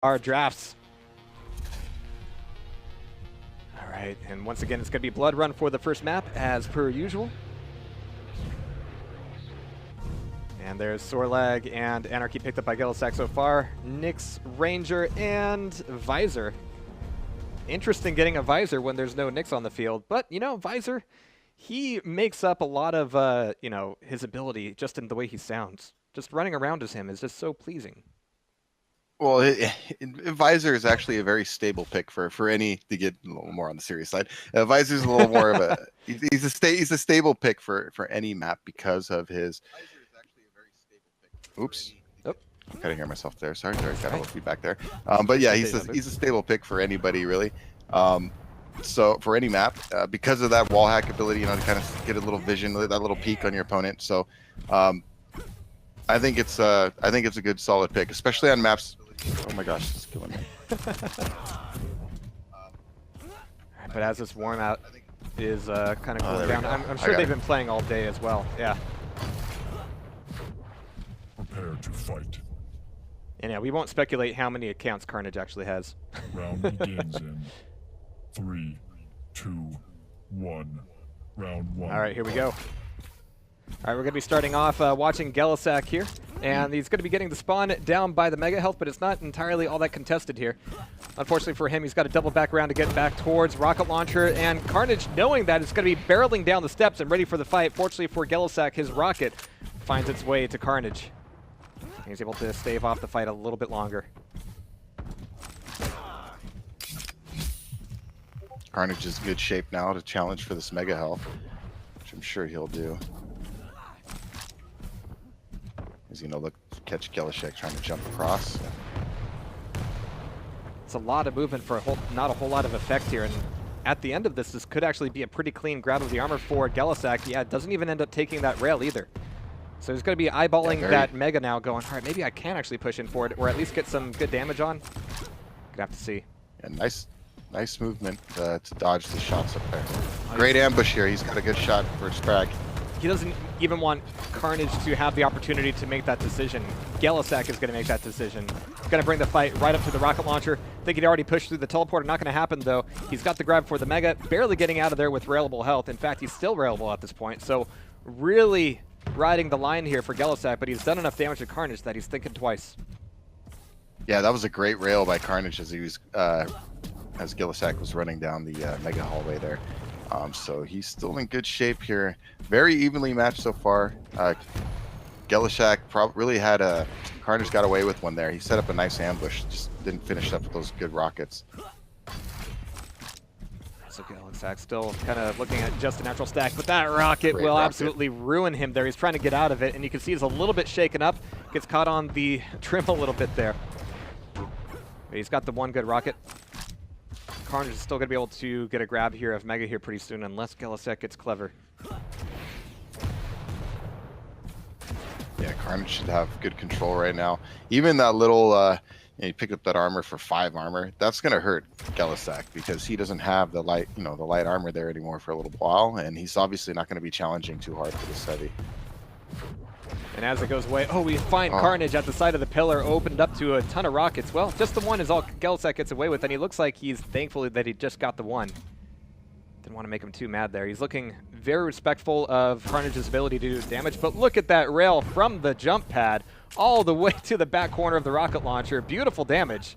our drafts. All right, and once again, it's going to be Blood Run for the first map, as per usual. And there's Sorlag and Anarchy picked up by gellehsak so far. Nyx, Ranger, and Visor. Interesting getting a Visor when there's no Nyx on the field, but, you know, Visor, he makes up a lot of, you know, his ability just in the way he sounds. Just running around as him is just so pleasing. Well, Visor is actually a very stable pick for any, to get a little more on the serious side. Visor's a little more of a he's a stable pick for any map because of his. Oops, oh. I kind of hear myself there. Sorry, got a little feedback there. But yeah, he's a stable pick for anybody really. So for any map, because of that wall hack ability, you know, to kind of get a little vision, that little peek on your opponent. So I think it's a good solid pick, especially on maps. Oh my gosh, it's killing me. But as this warm out is kind of cooling down, I'm sure they've been playing all day as well. Yeah. Prepare to fight. And yeah, we won't speculate how many accounts Carnage actually has. Round begins in 3, 2, 1. Round 1. All right, here we go. All right, we're going to be starting off watching gellehsak here, and he's going to be getting the spawn down by the Mega Health, but it's not entirely all that contested here. Unfortunately for him, he's got to double back around to get back towards Rocket Launcher, and Carnage, knowing that, is going to be barreling down the steps and ready for the fight. Fortunately for gellehsak, his rocket finds its way to Carnage. He's able to stave off the fight a little bit longer. Carnage is in good shape now to challenge for this Mega Health, which I'm sure he'll do. He's gonna look catch gellehsak trying to jump across. It's a lot of movement for not a whole lot of effect here, and at the end of this could actually be a pretty clean grab of the armor for gellehsak. Yeah, it doesn't even end up taking that rail either. So he's going to be eyeballing that Mega now, going, all right, maybe I can actually push in for it, or at least get some good damage on. Gonna have to see. Yeah, nice movement to dodge the shots up there. Great ambush here. He's got a good shot for his frag. He doesn't even want Carnage to have the opportunity to make that decision. gellehsak is going to make that decision. He's going to bring the fight right up to the rocket launcher. I think he'd already pushed through the teleporter. Not going to happen, though. He's got the grab for the Mega, barely getting out of there with railable health. In fact, he's still railable at this point. So really riding the line here for gellehsak, but he's done enough damage to Carnage that he's thinking twice. Yeah, that was a great rail by Carnage as he was as gellehsak was running down the Mega hallway there. So he's still in good shape here. Very evenly matched so far. gellehsak really had a Carnage got away with one there. He set up a nice ambush, just didn't finish up with those good rockets. So gellehsak still kind of looking at just a natural stack, but that rocket will absolutely ruin him there. He's trying to get out of it, and you can see he's a little bit shaken up. Gets caught on the trim a little bit there. But he's got the one good rocket. Carnage is still going to be able to get a grab here of Mega here pretty soon, unless gellehsak gets clever. Yeah, Carnage should have good control right now. Even that little, you pick up that armor for 5 armor. That's going to hurt gellehsak because he doesn't have the light, the light armor there anymore for a little while, and he's obviously not going to be challenging too hard for this heavy. And as it goes away, we find Carnage at the side of the pillar, opened up to a ton of rockets. Well, just the one is all gellehsak gets away with, and he looks like he's thankful that he just got the one. Didn't want to make him too mad there. He's looking very respectful of Carnage's ability to do damage, but look at that rail from the jump pad all the way to the back corner of the rocket launcher. Beautiful damage.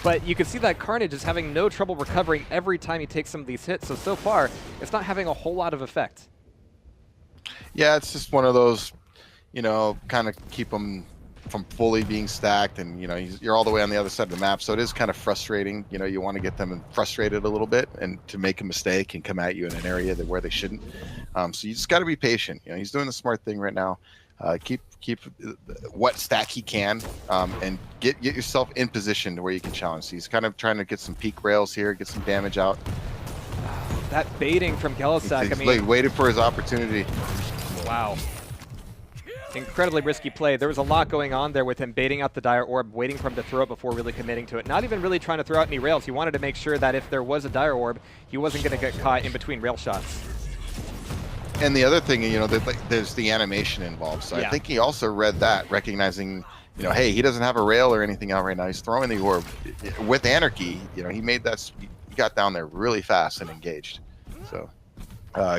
But you can see that Carnage is having no trouble recovering every time he takes some of these hits, so far, it's not having a whole lot of effect. Yeah, it's just one of those, kind of keep them from fully being stacked, and you're all the way on the other side of the map, so it is kind of frustrating. You want to get them frustrated a little bit and to make a mistake and come at you in an area where they shouldn't. So you just got to be patient. He's doing the smart thing right now. Keep what stack he can, and get yourself in position to where you can challenge. So he's kind of trying to get some peak rails here, get some damage out. That baiting from gellehsak, He's waited for his opportunity. Wow. Incredibly risky play. There was a lot going on there with him baiting out the Dire Orb, waiting for him to throw it before really committing to it. Not even really trying to throw out any rails. He wanted to make sure that if there was a Dire Orb, he wasn't going to get caught in between rail shots. And the other thing, there's the animation involved. So I think he also read that, recognizing, you know, hey, he doesn't have a rail or anything out right now. He's throwing the orb with Anarchy. You know, he made that. He got down there really fast and engaged. So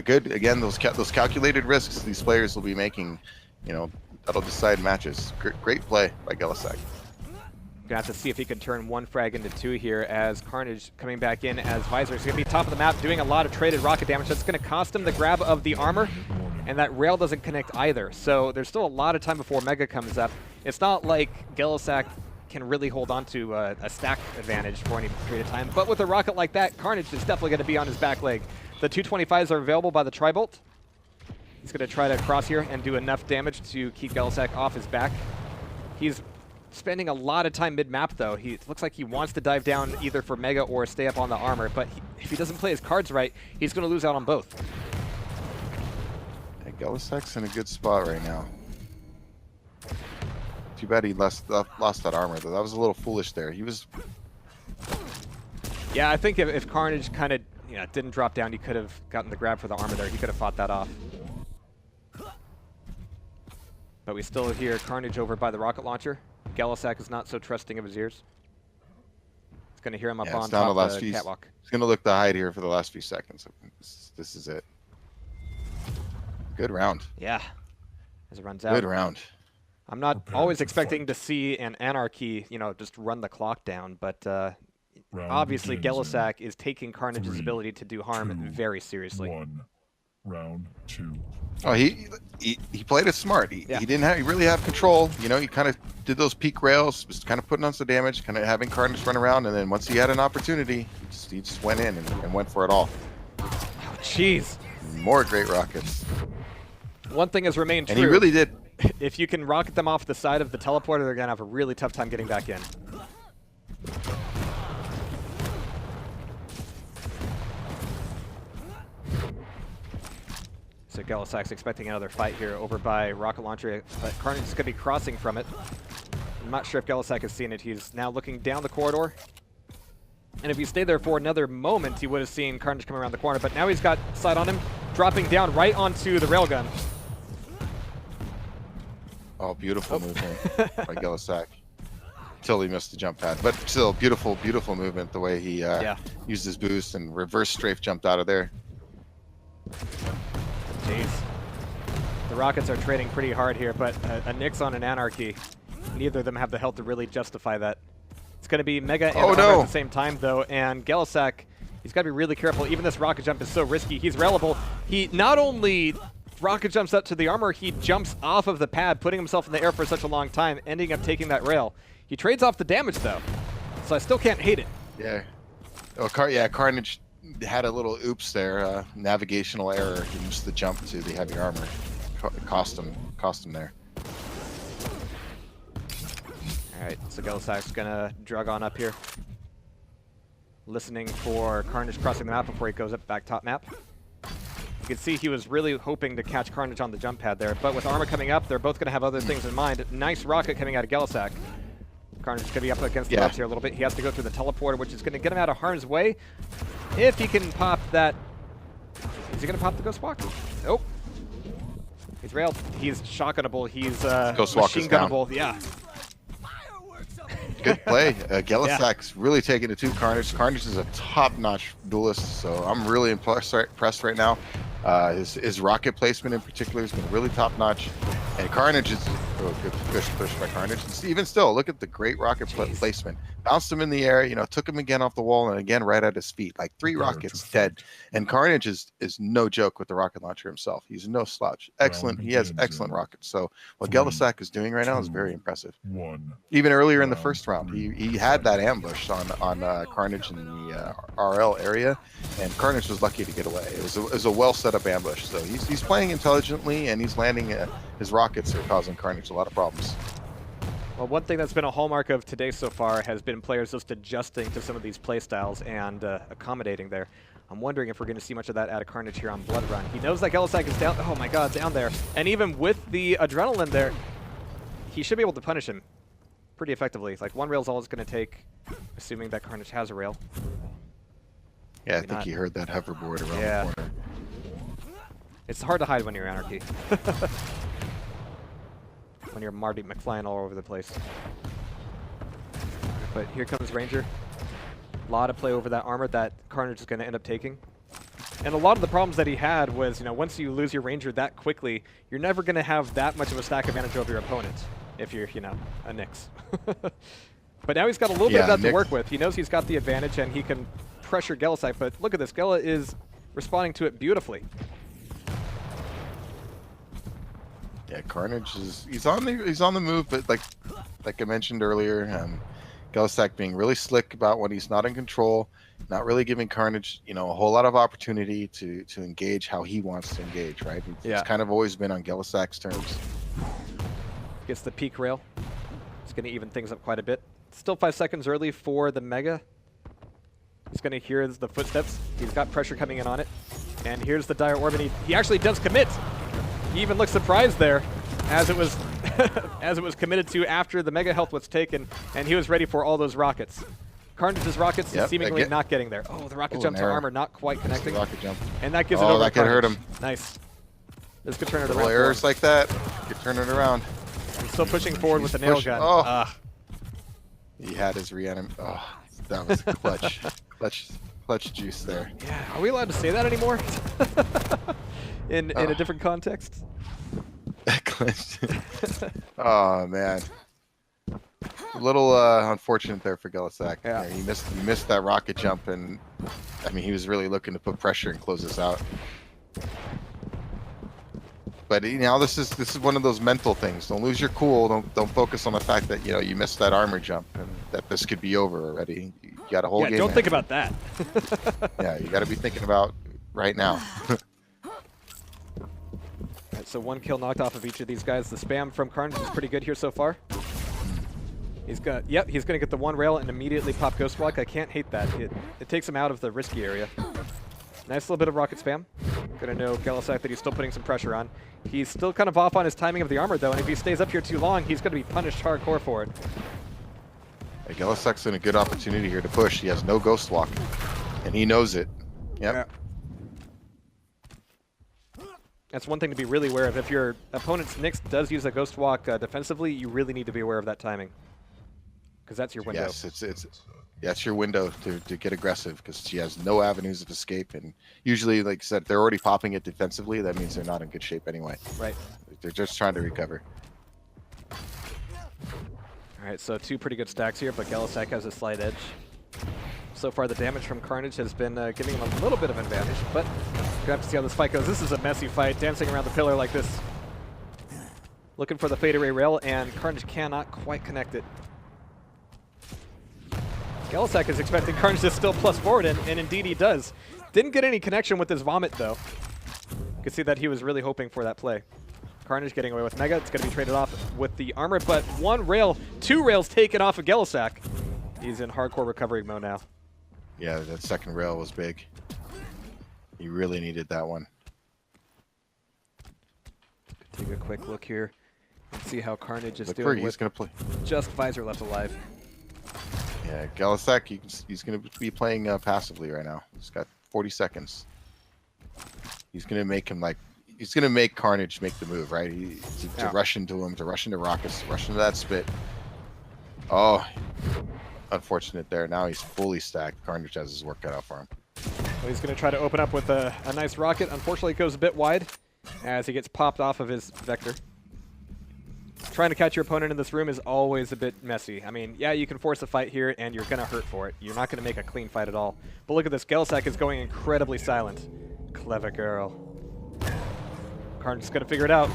good. Again, those calculated risks these players will be making, you know, that'll decide matches. Great play by gellehsak. Gonna have to see if he can turn one frag into two here as Carnage coming back in as Visor. He's gonna be top of the map doing a lot of traded rocket damage. That's gonna cost him the grab of the armor, and that rail doesn't connect either. So there's still a lot of time before Mega comes up. It's not like gellehsak can really hold on to a stack advantage for any period of time, but with a rocket like that, Carnage is definitely gonna be on his back leg. The 225s are available by the Tribolt. He's gonna try to cross here and do enough damage to keep gellehsak off his back. He's spending a lot of time mid-map, though. It looks like he wants to dive down either for Mega or stay up on the armor, but if he doesn't play his cards right, he's going to lose out on both. Yeah, gellehsak's in a good spot right now. Too bad he lost that armor, though. That was a little foolish there. He was... Yeah, I think if Carnage kind of didn't drop down, he could have gotten the grab for the armor there. He could have fought that off. But we still hear Carnage over by the rocket launcher. gellehsak is not so trusting of his ears. He's going to hear him up on top of the catwalk. He's going to look to hide here for the last few seconds. This is it. Good round. Yeah, as it runs out. Good round. I'm not always expecting to see an Anarchy, just run the clock down, but obviously gellehsak is taking Carnage's ability to do harm very seriously. Round 2. Oh, he played it smart. He really have control. You know, he kind of did those peak rails, just kind of putting on some damage, kind of having Carnage run around, and then once he had an opportunity, he just went in and went for it all. Oh, jeez. More great rockets. One thing has remained true. And he really did. If you can rocket them off the side of the teleporter, they're going to have a really tough time getting back in. So gellehsak's expecting another fight here over by rocket launcher, but Carnage is going to be crossing from it. I'm not sure if gellehsak has seen it. He's now looking down the corridor. And if he stayed there for another moment, he would have seen Carnage come around the corner. But now he's got sight on him, dropping down right onto the railgun. Oh, beautiful movement by gellehsak. Until he missed the jump pad. But still, beautiful, beautiful movement the way he used his boost and reverse strafe jumped out of there. Jeez. The Rockets are trading pretty hard here, but a Nyx on an Anarchy. Neither of them have the health to really justify that. It's going to be Mega and Armor at the same time, though, and gellehsak, he's got to be really careful. Even this rocket jump is so risky. He's railable. He not only rocket jumps up to the armor, he jumps off of the pad, putting himself in the air for such a long time, ending up taking that rail. He trades off the damage, though, so I still can't hate it. Yeah. Oh, Carnage had a little oops there, navigational error. He missed the jump to the heavy armor. Cost him there. All right, so gellehsak's gonna drug on up here, listening for Carnage crossing the map before he goes up back top map. You can see he was really hoping to catch Carnage on the jump pad there, but with armor coming up, they're both gonna have other things in mind. Nice rocket coming out of gellehsak. Carnage is gonna be up against the ropes here a little bit. He has to go through the teleporter, which is gonna get him out of harm's way. If he can pop that, is he gonna pop the Ghost Walk? Nope. He's railed. He's shotgunable. He's machine gunnable. Yeah. Good play. Gellehsak's really taking it to Carnage. Carnage is a top-notch duelist, so I'm really impressed right now. His rocket placement in particular has been really top-notch. And Carnage is good push by Carnage. And even still, look at the great rocket placement. Bounced him in the air, took him again off the wall and again right at his feet. Like 3 rockets dead. And Carnage is no joke with the rocket launcher himself. He's no slouch. Excellent. He has excellent rockets. So what gellehsak is doing right now is very impressive. Even earlier in the first round, he had that ambush on Carnage in the RL area, and Carnage was lucky to get away. It was a well set up ambush. So he's playing intelligently, and he's landing his rockets are causing Carnage a lot of problems. Well, one thing that's been a hallmark of today so far has been players just adjusting to some of these playstyles and accommodating there. I'm wondering if we're going to see much of that out of Carnage here on Blood Run. He knows that gellehsak is down. Oh my God, down there. And even with the adrenaline there, he should be able to punish him pretty effectively. Like, one rail's all it's going to take, assuming that Carnage has a rail. Yeah, I think he heard that hoverboard around the corner. It's hard to hide when you're Anarchy. when you're Marty McFly all over the place. But here comes Ranger. A lot of play over that armor that Carnage is going to end up taking. And a lot of the problems that he had was, once you lose your Ranger that quickly, you're never going to have that much of a stack advantage over your opponent if you're, a Nyx. But now he's got a little bit of that to work with. He knows he's got the advantage and he can pressure gellehsak, but look at this. Gela is responding to it beautifully. Yeah, Carnage he's on the move, but like I mentioned earlier, gellehsak being really slick about when he's not in control, not really giving Carnage, a whole lot of opportunity to engage how he wants to engage, right? It's kind of always been on gellehsak's terms. Gets the peak rail. It's going to even things up quite a bit. Still 5 seconds early for the Mega. He's going to hear the footsteps. He's got pressure coming in on it. And here's the Dire Orb, and he actually does commit. He even looks surprised there as it was as it was committed to after the Mega health was taken, and he was ready for all those rockets. Carnage's rockets seemingly not getting there. Oh, the rocket jump to armor not quite connecting. Rocket jump. And that gives it over that could hurt him. Nice. This could turn it Little around. errors like that could turn it around. He's still pushing forward with the nail gun. Oh. He had his reanimate. Oh, that was clutch. clutch juice there. Yeah, are we allowed to say that anymore? in a different context? Oh man, a little unfortunate there for gellehsak. Yeah. He missed that rocket jump, and I mean he was really looking to put pressure and close this out. But this is one of those mental things. Don't lose your cool. Don't focus on the fact that you missed that armor jump and that this could be over already. You got a whole game. Don't think about that. Yeah, you got to be thinking about right now. Alright, so 1 kill knocked off of each of these guys. The spam from Carnage is pretty good here so far. He's gonna get the 1 rail and immediately pop Ghost Walk. I can't hate that. It takes him out of the risky area. Nice little bit of rocket spam. Gonna know gellehsak that he's still putting some pressure on. He's still kind of off on his timing of the armor though, and if he stays up here too long, he's gonna be punished hardcore for it. Hey, gellehsak's in a good opportunity here to push. He has no Ghost Walk, and he knows it. Yep. That's one thing to be really aware of. If your opponent's Nyx does use a Ghost Walk defensively, you really need to be aware of that timing, because that's your window. Yes, that's your window to get aggressive, because she has no avenues of escape, and usually, like I said, if they're already popping it defensively, that means they're not in good shape anyway. Right. They're just trying to recover. All right, so 2 pretty good stacks here, but gellehsak has a slight edge. So far, the damage from Carnage has been giving him a little bit of an advantage, but we have to see how this fight goes. This is a messy fight, dancing around the pillar like this. Looking for the fade array rail, and Carnage cannot quite connect it. gellehsak is expecting Carnage to still plus forward, and indeed he does. Didn't get any connection with his vomit, though. You can see that he was really hoping for that play. Carnage getting away with Mega. It's going to be traded off with the armor, but 1 rail, 2 rails taken off of gellehsak. He's in hardcore recovery mode now. Yeah, that second rail was big. He really needed that one. Take a quick look here and see how Carnage is Look doing where he's with going to play. just Visor left alive. Yeah, gellehsak, he's going to be playing passively right now. He's got 40 seconds. He's going to make him he's going to make Carnage make the move, right? To rush into him, to rush into rockets, rush into that spit. Oh, unfortunate there. Now he's fully stacked. Carnage has his work cut out for him. Well, he's going to try to open up with a nice rocket. Unfortunately, it goes a bit wide as he gets popped off of his vector. Trying to catch your opponent in this room is always a bit messy. I mean, yeah, you can force a fight here, and you're going to hurt for it. You're not going to make a clean fight at all. But look at this. gellehsak is going incredibly silent. Clever girl. Carnage is going to figure it out.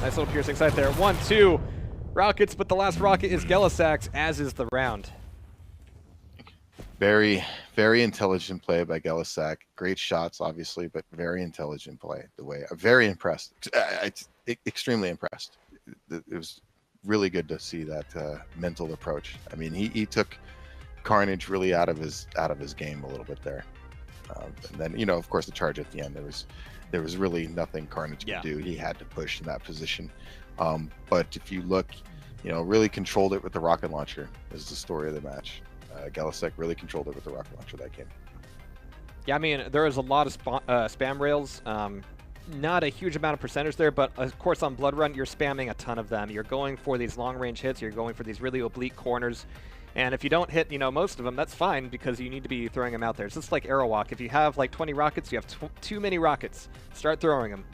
Nice little piercing sight there. 1, 2 rockets, but the last rocket is gellehsak's, as is the round. Very, very intelligent play by gellehsak. Great shots, obviously, but very intelligent play. I'm very impressed. Extremely impressed. It was really good to see that mental approach. I mean, he took Carnage really out of his game a little bit there. And then, of course, the charge at the end. There was really nothing Carnage could do. He had to push in that position. But if you look, really controlled it with the rocket launcher. Is the story of the match. gellehsak really controlled it with the rocket launcher that game. Yeah, I mean, there was a lot of spam rails. not a huge amount of percentage there, but of course on Blood Run, you're spamming a ton of them. You're going for these long-range hits. You're going for these really oblique corners. And if you don't hit, you know, most of them, that's fine because you need to be throwing them out there. It's just like Arrow Walk. If you have like 20 rockets, you have too many rockets. Start throwing them.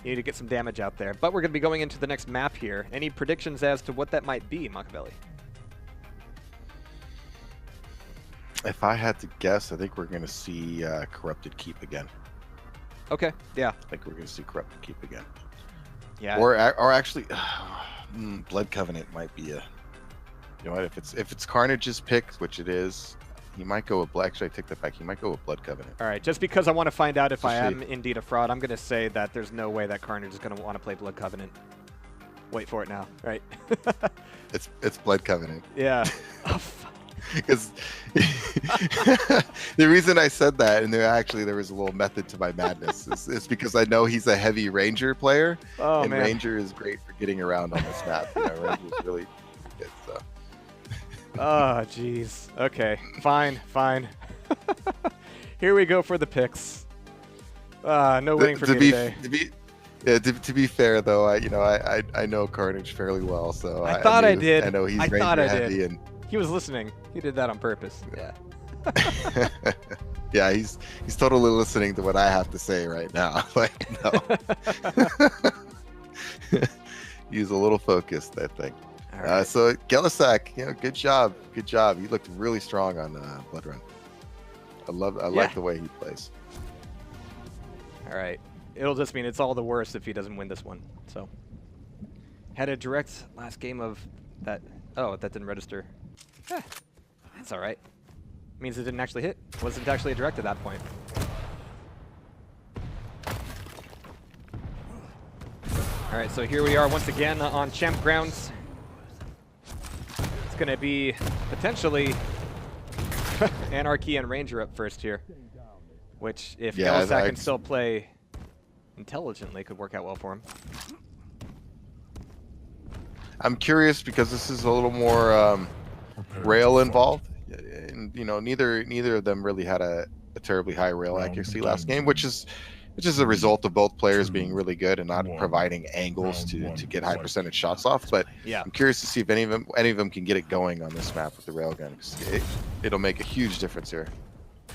You need to get some damage out there. But we're going to be going into the next map here. Any predictions as to what that might be, Machiavelli? If I had to guess, I think we're going to see Corrupted Keep again. Okay, yeah. I think we're going to see Corrupted Keep again. Yeah. Or actually, Blood Covenant might be a... You know what? If it's Carnage's pick, which it is, he might go with Black. Actually, I take that back. He might go with Blood Covenant. All right, just because I want to find out if I am indeed a fraud, I'm going to say that there's no way that Carnage is going to want to play Blood Covenant. Wait for it now, right? It's Blood Covenant. Yeah. Because the reason I said that, and there was a little method to my madness, is because I know he's a heavy Ranger player, and man. Ranger is great for getting around on this map. You know, Ranger's really good. So. Oh, jeez. Okay, fine. Here we go for the picks. No winning for me today. To be fair, though, I know Carnage fairly well, so I thought I did. I know he's Ranger heavy, and he was listening. He did that on purpose. Yeah. Yeah, he's totally listening to what I have to say right now. Like, no. He's a little focused, I think. All right. So gellehsak, good job. He looked really strong on Blood Run. I like the way he plays. All right. It'll just mean it's all the worse if he doesn't win this one. So, had a direct last game of that. Oh, that didn't register. That's all right. Means it didn't actually hit. Wasn't actually a direct at that point. All right, so here we are once again on champ grounds. It's going to be potentially Anarchy and Ranger up first here, which if gellehsak can still play intelligently could work out well for him. I'm curious because this is a little more rail involved, and neither of them really had a terribly high rail accuracy last game, which is a result of both players being really good and not providing angles to get high percentage shots off. But yeah, I'm curious to see if any of them can get it going on this map with the railgun. It'll make a huge difference here.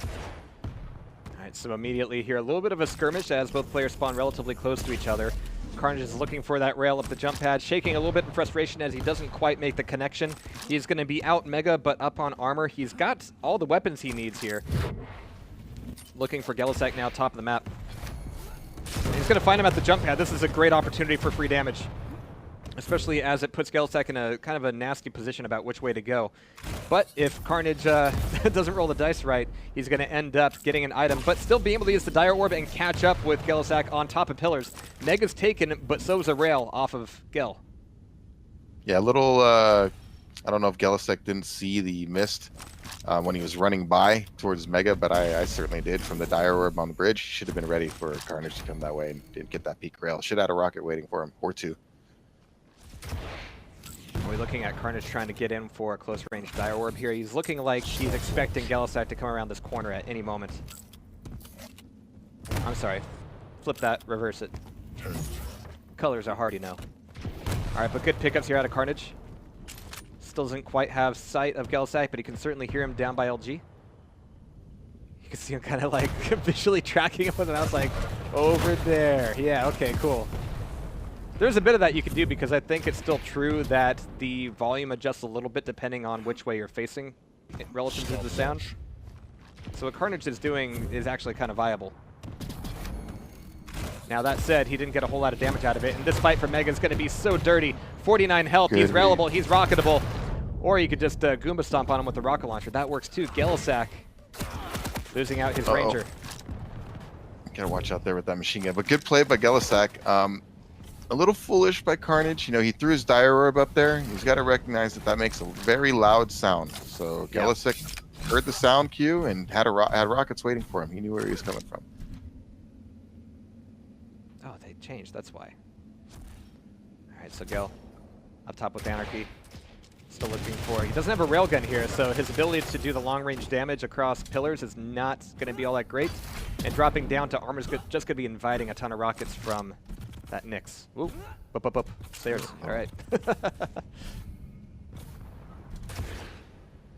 All right, so immediately here, a little bit of a skirmish as both players spawn relatively close to each other. Carnage is looking for that rail up the jump pad, shaking a little bit in frustration as he doesn't quite make the connection. He's going to be out mega, but up on armor. He's got all the weapons he needs here. Looking for gellehsak now, top of the map. He's going to find him at the jump pad. This is a great opportunity for free damage, especially as it puts gellehsak in a kind of a nasty position about which way to go. But if Carnage doesn't roll the dice right, he's going to end up getting an item, but still being able to use the Dire Orb and catch up with gellehsak on top of pillars. Mega's taken, but so's a rail off of Gel. Yeah, a little, I don't know if gellehsak didn't see the mist when he was running by towards Mega, but I certainly did from the Dire Orb on the bridge. Should have been ready for Carnage to come that way and didn't get that peak rail. Should have had a rocket waiting for him, or two. We're looking at Carnage trying to get in for a close-range Dire Orb here. He's looking like he's expecting gellehsak to come around this corner at any moment. I'm sorry. Flip that, reverse it. Colors are hard, you know. All right, but good pickups here out of Carnage. Still doesn't quite have sight of gellehsak, but he can certainly hear him down by LG. You can see him kind of like visually tracking him with a mouse, like over there. Yeah, okay, cool. There's a bit of that you can do because I think it's still true that the volume adjusts a little bit depending on which way you're facing relative to the sound. So what Carnage is doing is actually kind of viable. Now that said, he didn't get a whole lot of damage out of it, and this fight for Mega is going to be so dirty. 49 health, he's railable, he's rocketable. Or you could just Goomba Stomp on him with the rocket launcher. That works too. gellehsak losing out his Ranger. Gotta watch out there with that machine gun. But good play by gellehsak. A little foolish by Carnage. He threw his Dire Orb up there. He's got to recognize that makes a very loud sound. So gellehsak heard the sound cue and had rockets waiting for him. He knew where he was coming from. Oh, they changed. That's why. All right, so Gel up top with Anarchy. Still looking for... He doesn't have a railgun here, so his ability to do the long-range damage across pillars is not going to be all that great. And dropping down to armor's just going to be inviting a ton of rockets from that Nyx. Woo. Up, up, up. Stairs. All right.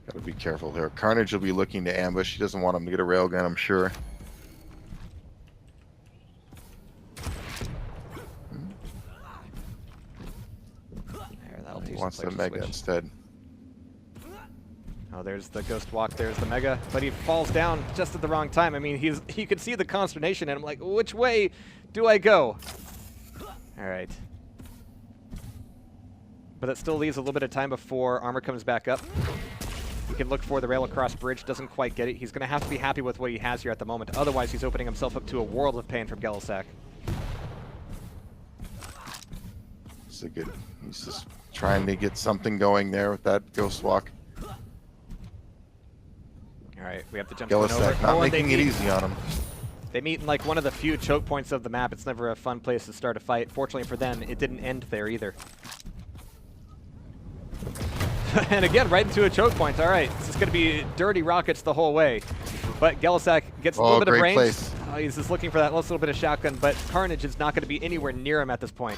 Gotta be careful here. Carnage will be looking to ambush. He doesn't want him to get a railgun, I'm sure. There, that'll He teach wants the the Mega instead. Oh, there's the Ghost Walk, there's the Mega, but he falls down just at the wrong time. I mean, he could see the consternation, and I'm like, which way do I go? All right. But it still leaves a little bit of time before armor comes back up. He can look for the rail across bridge, doesn't quite get it. He's going to have to be happy with what he has here at the moment. Otherwise, he's opening himself up to a world of pain from gellehsak. It's a good. He's just trying to get something going there with that Ghost Walk. All right, we have to jump over. Gellehsak not making it easy on him. They meet in like one of the few choke points of the map. It's never a fun place to start a fight. Fortunately for them, it didn't end there either. And again, right into a choke point. All right, this is going to be dirty rockets the whole way. But gellehsak gets a little bit of range. Place. He's just looking for that last little bit of shotgun, but Carnage is not going to be anywhere near him at this point.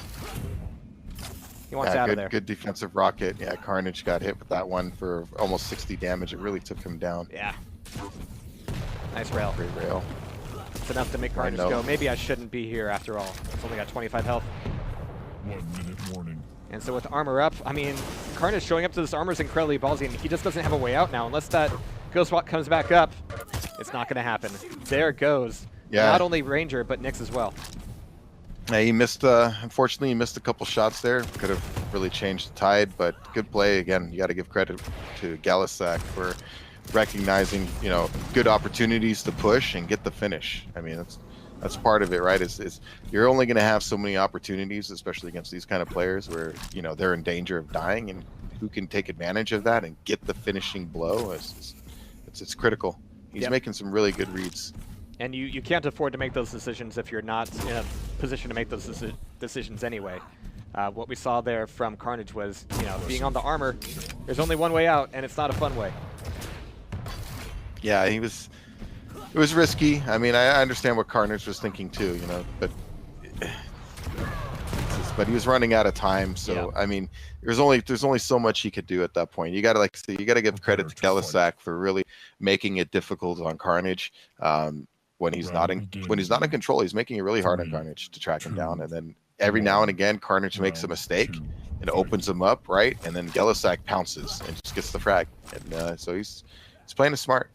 He wants out of there. Good defensive rocket. Yeah, Carnage got hit with that one for almost 60 damage. It really took him down. Yeah. Nice rail. Great rail. It's enough to make Carnage go, maybe I shouldn't be here after all. It's only got 25 health. 1 minute warning. And so with armor up, I mean, Carnage showing up to this armor is incredibly ballsy, and he just doesn't have a way out now. Unless that Ghost Walk comes back up, it's not going to happen. There goes. Yeah. Not only Ranger, but Nyx as well. Yeah, he missed, unfortunately, he missed a couple shots there. Could have really changed the tide, but good play. Again, you got to give credit to gellehsak for recognizing, you know, good opportunities to push and get the finish. I mean, that's part of it, right? Is you're only going to have so many opportunities, especially against these kind of players where, you know, they're in danger of dying, and who can take advantage of that and get the finishing blow. It's critical. He's making some really good reads. And you can't afford to make those decisions if you're not in a position to make those decisions anyway. What we saw there from Carnage was, you know, being on the armor, there's only one way out, and it's not a fun way. Yeah, it was risky. I mean, I understand what Carnage was thinking too, you know, but he was running out of time. So I mean, there's only so much he could do at that point. You got to give credit to gellehsak for really making it difficult on Carnage. When he's not in control, he's making it really hard on Carnage to track him down. And then every now and again, Carnage makes a mistake and opens him up, right? And then gellehsak pounces and just gets the frag. And so he's playing it smart.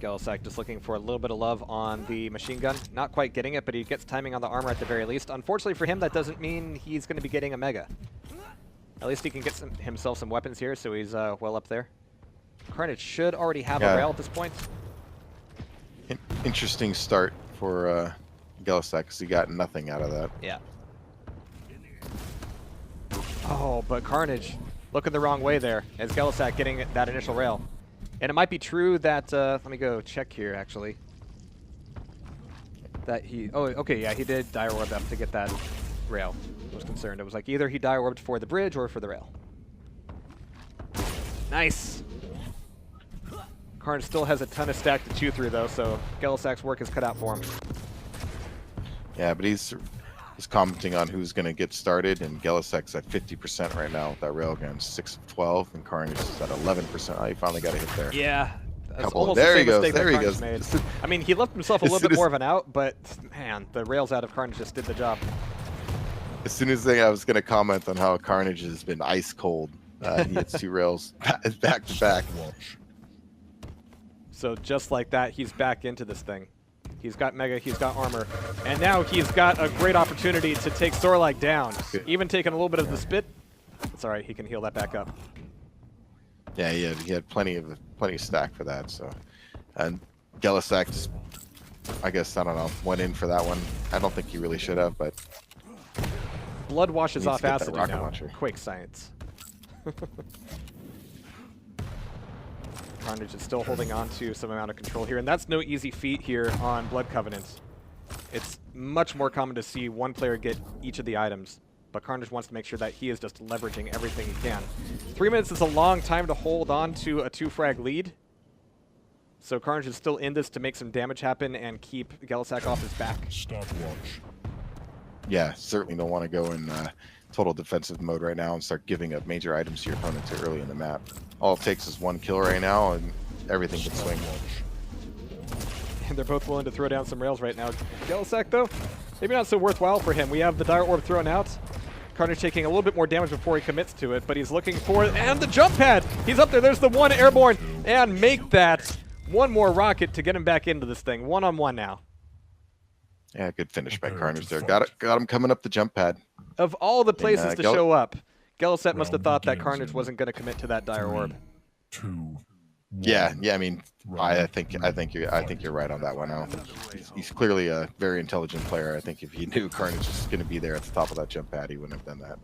gellehsak just looking for a little bit of love on the machine gun. Not quite getting it, but he gets timing on the armor at the very least. Unfortunately for him, that doesn't mean he's going to be getting a Mega. At least he can get himself some weapons here, so he's well up there. Carnage should already have a rail at this point. Interesting start for gellehsak because he got nothing out of that. Yeah. Oh, but Carnage looking the wrong way there as gellehsak getting that initial rail. And it might be true that, let me go check here actually. That he, oh, okay, yeah, he did dire orb up to get that rail. I was concerned. It was like either he dire orbed for the bridge or for the rail. Nice. Carnage still has a ton of stack to chew through though, so gellehsak's work is cut out for him. Yeah, but he's commenting on who's going to get started, and gellehsak's at 50% right now with that railgun, 6 of 12, and Carnage is at 11%. Oh, he finally got a hit there. Yeah. There he goes. There he goes. Made. I mean, he left himself a little bit more of an out, but man, the rails out of Carnage just did the job. As soon as I was going to comment on how Carnage has been ice cold, he hits 2 rails back to back. So just like that, he's back into this thing. He's got Mega, he's got armor, and now he's got a great opportunity to take Sorlike down. Even taking a little bit of the spit. It's all right, he can heal that back up. Yeah, he had plenty of stack for that. So, and gellehsak just, I guess, I don't know, went in for that one. I don't think he really should have, but blood washes off acid now. Launcher. Quake science. Carnage is still holding on to some amount of control here, and that's no easy feat here on Blood Covenant. It's much more common to see one player get each of the items, but Carnage wants to make sure that he is just leveraging everything he can. 3 minutes is a long time to hold on to a 2-frag lead. So Carnage is still in this to make some damage happen and keep gellehsak off his back. Stopwatch. Yeah, certainly don't want to go in total defensive mode right now and start giving up major items to your opponent too early in the map. All it takes is one kill right now, and everything can swing. And they're both willing to throw down some rails right now. gellehsak, though, maybe not so worthwhile for him. We have the Dire Orb thrown out. Carnage taking a little bit more damage before he commits to it, but he's looking for it. And the jump pad! He's up there. There's the one airborne. And make that one more rocket to get him back into this thing. One-on-one now. Yeah, good finish by Carnage there. Got him coming up the jump pad. Of all the places to show up, gellehsak must have thought that begins Carnage in wasn't going to commit to that Dire Orb. 2, 1. Yeah. I mean, I think you're right on that one. He's clearly a very intelligent player. I think if he knew Carnage was going to be there at the top of that jump pad, he wouldn't have done that.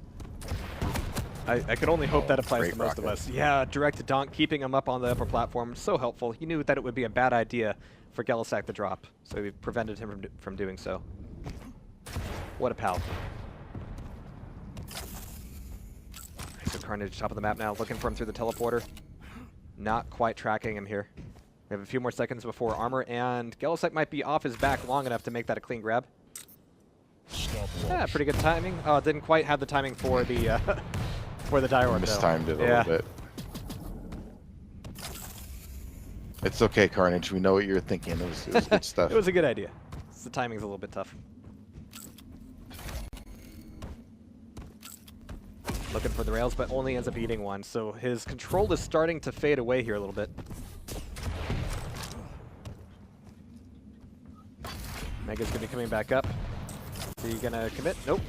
I can only hope that applies Great to most of rocket. us. Yeah, direct to donk, keeping him up on the upper platform, so helpful. He knew that it would be a bad idea for gellehsak to drop, so he prevented him from doing so. What a pal. So Carnage top of the map now, looking for him through the teleporter. Not quite tracking him here. We have a few more seconds before armor, and gellehsak might be off his back long enough to make that a clean grab. Yeah, pretty good timing. Oh, didn't quite have the timing for the for the Dire Orb, though. Mistimed it a little bit. It's okay, Carnage. We know what you're thinking. It was good stuff. It was a good idea. The timing's a little bit tough. Looking for the rails, but only ends up eating one. So his control is starting to fade away here a little bit. Mega's going to be coming back up. Is he going to commit? Nope.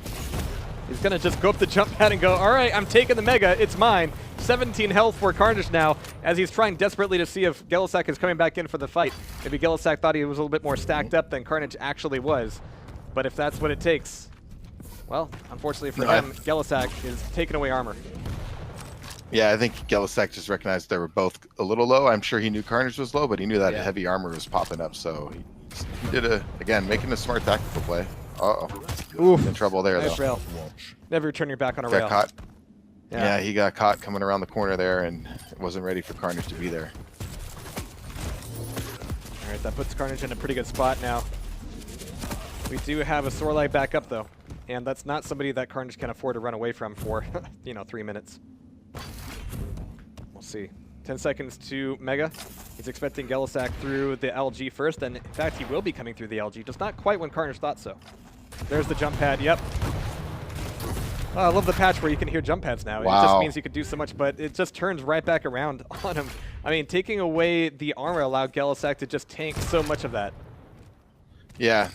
He's going to just go up the jump pad and go, all right, I'm taking the Mega. It's mine. 17 health for Carnage now, as he's trying desperately to see if gellehsak is coming back in for the fight. Maybe gellehsak thought he was a little bit more stacked up than Carnage actually was. But if that's what it takes, well, unfortunately for him, gellehsak is taking away armor. Yeah, I think gellehsak just recognized they were both a little low. I'm sure he knew Carnage was low, but he knew that heavy armor was popping up, so he did again, making a smart tactical play. Uh-oh. Oof. In trouble there, Nice though. rail. Never turn your back on a Got rail. caught. Yeah, he got caught coming around the corner there and wasn't ready for Carnage to be there. All right, that puts Carnage in a pretty good spot now. We do have a Sorlight back up, though, and that's not somebody that Carnage can afford to run away from for, 3 minutes. We'll see. 10 seconds to Mega. He's expecting gellehsak through the LG first, and in fact, he will be coming through the LG, just not quite when Carnage thought so. There's the jump pad, yep. Oh, I love the patch where you can hear jump pads now. Wow. It just means you could do so much, but it just turns right back around on him. I mean, taking away the armor allowed gellehsak to just tank so much of that. Yeah,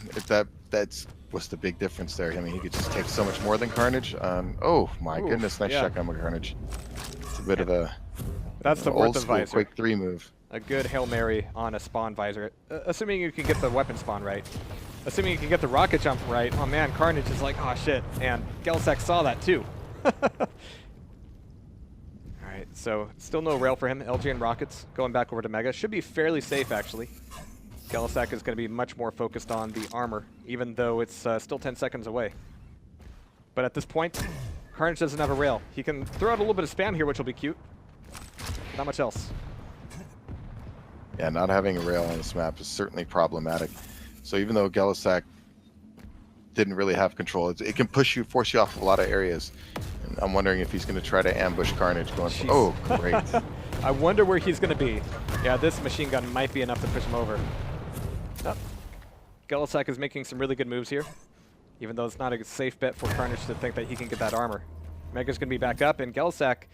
that's what's the big difference there. I mean, he could just take so much more than Carnage. Oh my goodness, nice shotgun with Carnage. It's a bit of a that's the old worth of school visor. Quake 3 move. A good Hail Mary on a spawn visor. Assuming you can get the weapon spawn right. Assuming you can get the rocket jump right. Oh man, Carnage is like, oh shit. And gellehsak saw that too. Alright, so still no rail for him. LG and rockets going back over to Mega. Should be fairly safe actually. gellehsak is going to be much more focused on the armor, even though it's still 10 seconds away. But at this point, Carnage doesn't have a rail. He can throw out a little bit of spam here, which will be cute. Not much else. Yeah, not having a rail on this map is certainly problematic. So even though gellehsak didn't really have control, it can push you, force you off of a lot of areas. And I'm wondering if he's going to try to ambush Carnage going for, oh, great. I wonder where he's going to be. Yeah, this machine gun might be enough to push him over. Oh. gellehsak is making some really good moves here, even though it's not a safe bet for Carnage to think that he can get that armor. Mega's going to be back up, and gellehsak,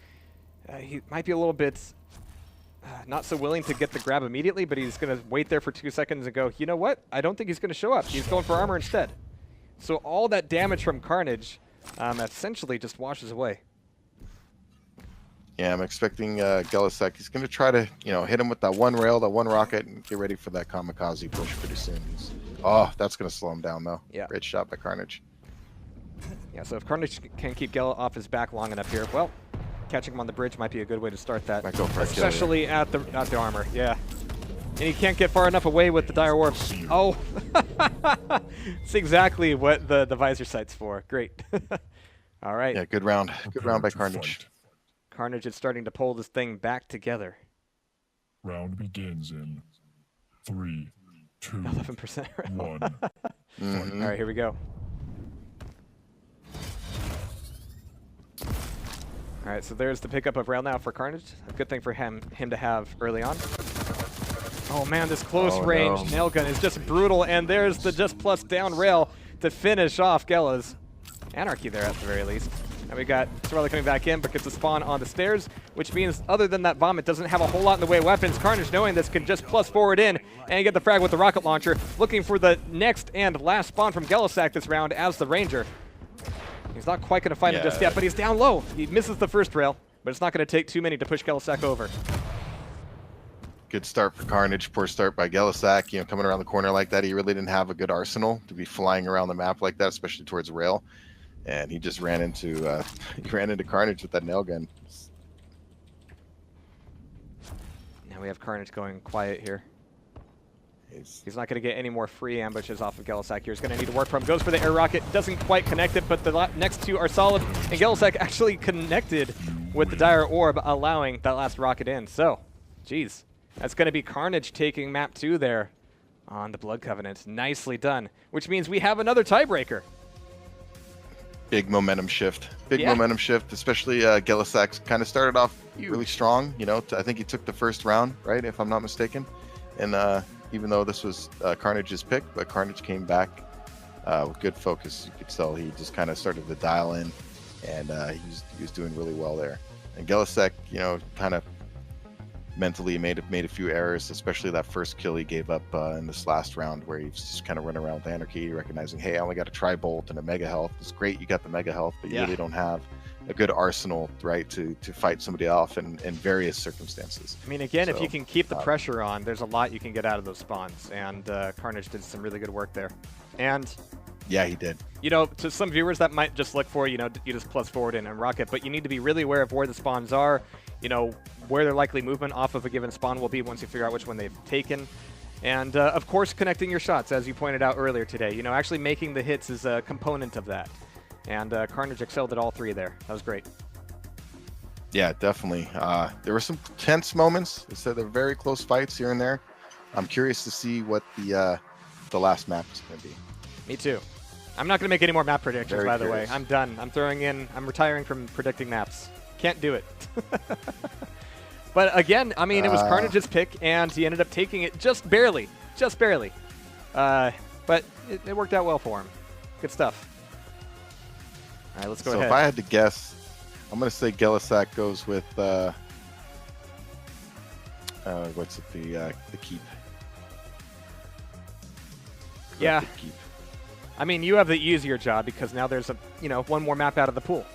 he might be a little bit not so willing to get the grab immediately, but he's going to wait there for 2 seconds and go, you know what? I don't think he's going to show up. He's going for armor instead. So all that damage from Carnage essentially just washes away. Yeah, I'm expecting gellehsak. He's going to try to, hit him with that one rail, that one rocket, and get ready for that kamikaze push pretty soon. Oh, that's going to slow him down, though. Yeah. Great shot by Carnage. Yeah, so if Carnage can keep Gell off his back long enough here, well, catching him on the bridge might be a good way to start that. Might go for a kill especially at the armor, yeah. And he can't get far enough away with the Dire Orb. Oh, it's exactly what the visor sight's for. Great. All right. Yeah, good round. Good round by Carnage. Carnage is starting to pull this thing back together. Round begins in 3, 2, 11%. 1. Mhm. All right, here we go. All right, so there's the pickup of rail now for Carnage. A good thing for him to have early on. Oh man, this close range nail gun is just brutal, and there's the just plus down rail to finish off Gella's Anarchy there at the very least. And we got Sorella coming back in, but gets a spawn on the stairs, which means other than that bomb, it doesn't have a whole lot in the way of weapons. Carnage, knowing this, can just plus forward in and get the frag with the rocket launcher, looking for the next and last spawn from gellehsak this round as the Ranger. He's not quite going to find him just yet, but he's down low. He misses the first rail, but it's not going to take too many to push gellehsak over. Good start for Carnage. Poor start by gellehsak. You know, coming around the corner like that, he really didn't have a good arsenal to be flying around the map like that, especially towards rail. And he just ran into Carnage with that nail gun. Now we have Carnage going quiet here. He's not going to get any more free ambushes off of gellehsak here. He's going to need to work from. Goes for the air rocket. Doesn't quite connect it, but the next two are solid. And gellehsak actually connected with the dire orb, allowing that last rocket in. So, geez. That's going to be Carnage taking map 2 there on the Blood Covenant. Nicely done. Which means we have another tiebreaker. Big momentum shift. Big momentum shift, especially gellehsak kind of started off really strong. You know, I think he took the first round, right, if I'm not mistaken. And even though this was Carnage's pick, but Carnage came back with good focus. You could tell he just kind of started to dial in, and he was doing really well there. And gellehsak, you know, kind of mentally made a few errors, especially that first kill he gave up in this last round, where he was just kind of running around with Anarchy, recognizing, hey, I only got a tri-bolt and a mega health. It's great you got the mega health, but you really don't have a good arsenal, right, to fight somebody off in various circumstances. I mean, again, if you can keep the pressure on, there's a lot you can get out of those spawns, and Carnage did some really good work there. And yeah, he did. You know, to some viewers that might just look for, you know, you just plus forward in and rocket, but you need to be really aware of where the spawns are, you know, where their likely movement off of a given spawn will be once you figure out which one they've taken. And, of course, connecting your shots, as you pointed out earlier today. You know, actually making the hits is a component of that. And Carnage excelled at all 3 there. That was great. Yeah, definitely. There were some tense moments. So they're very close fights here and there. I'm curious to see what the last map is going to be. Me too. I'm not going to make any more map predictions, Very by the curious. way. I'm done. I'm retiring from predicting maps. Can't do it. But again, I mean, it was Carnage's pick, and he ended up taking it just barely. Just barely. But it worked out well for him. Good stuff. All right, let's go ahead. So if I had to guess, I'm going to say gellehsak goes with, what's it, the keep. Yeah. The keep. I mean, you have the easier job because now there's one more map out of the pool.